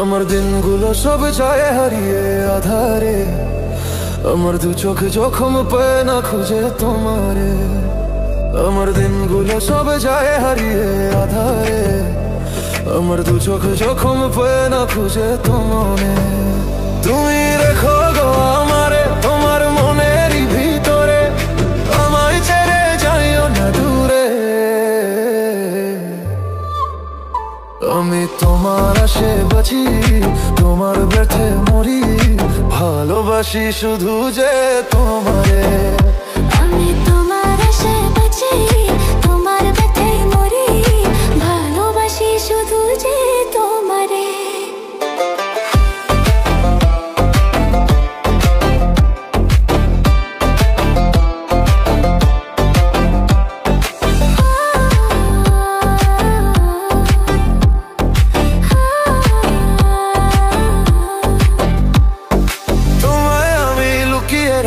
আমার দিনগুলো সব যায় হারিয়ে আধারে, আমার দু চোখ জখম পায় না খুঁজে তোমারে। আমার দিনগুলো সব যায় হারিয়ে আধারে, আমার দু চোখ জখম পায় না খুঁজে তোমারে। তুমি রেখো গো আমারে তোমার মনেরই ভিতরে, আমায় ছেড়ে যাইও না দূরে। আমি তোমার আশে বাঁচি, তোমার ব্যথে মরি, ভালোবাসি শুধু যে তোমারে। আমি তোমার আশে বাঁচি, তোমার ব্যথে মরি, ভালোবাসি শুধু যে তোমারে।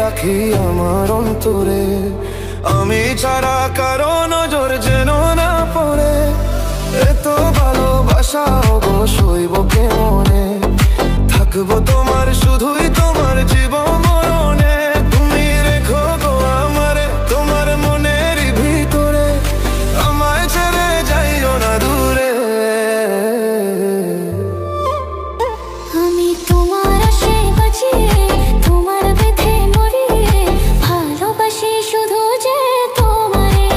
রাখি আমার অন্তরে, আমি ছাড়া কারো নজর যেন না পড়ে। এত ভালোবাসা অবশ্যইব কেমনে, থাকবো তোমার শুধুই তোমার জীবন মরণে। তুমি রেখো গো আমারে তোমার মনেরই ভিতরে, আমায় ছেড়ে যাইও না দূরে। আমি তোমার আশে বাঁচি, তোমার ব্যথে মরি, ভালোবাসি শুধু যে তোমারে।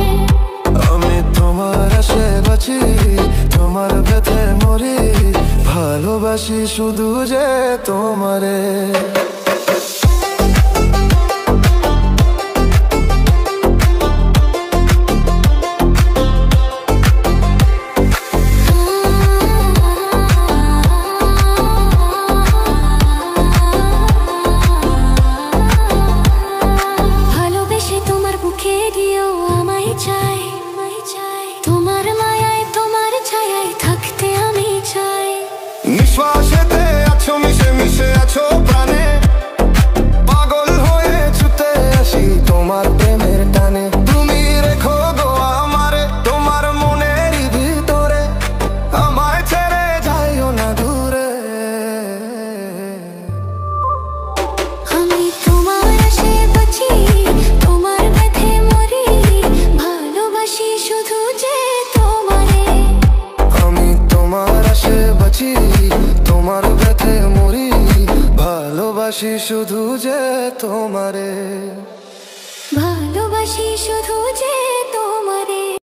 আমি তোমার আশে বাঁচি, তোমার ব্যথে মরি, ভালোবাসি শুধু যে তোমারে। ভালোবেসে তোমার বুকে গিয়েও আমায় চাই, তোমার মায়ায় তোমার ছায়ায় থাকতে আমি চাই। নিঃশ্বাসেতে আছো মিশে মিশে আছো প্রাণে, পাগল হয়ে ছুটে আসি তোমার প্রেমের টানে। তুমি রেখো গো আমারে তোমার মনেরই ভিতরে, আমায় ছেড়ে যাইও না দূরে। আমি তোমার আশে বাঁচি, তোমার ব্যথে মরি, ভালোবাসি শুধু যে তোমারে। আমি তোমার আশে বাঁচি, তোমার ব্যথে মরি, ভালোবাসি শুধু যে তোমারে। ভালোবাসি শুধু যে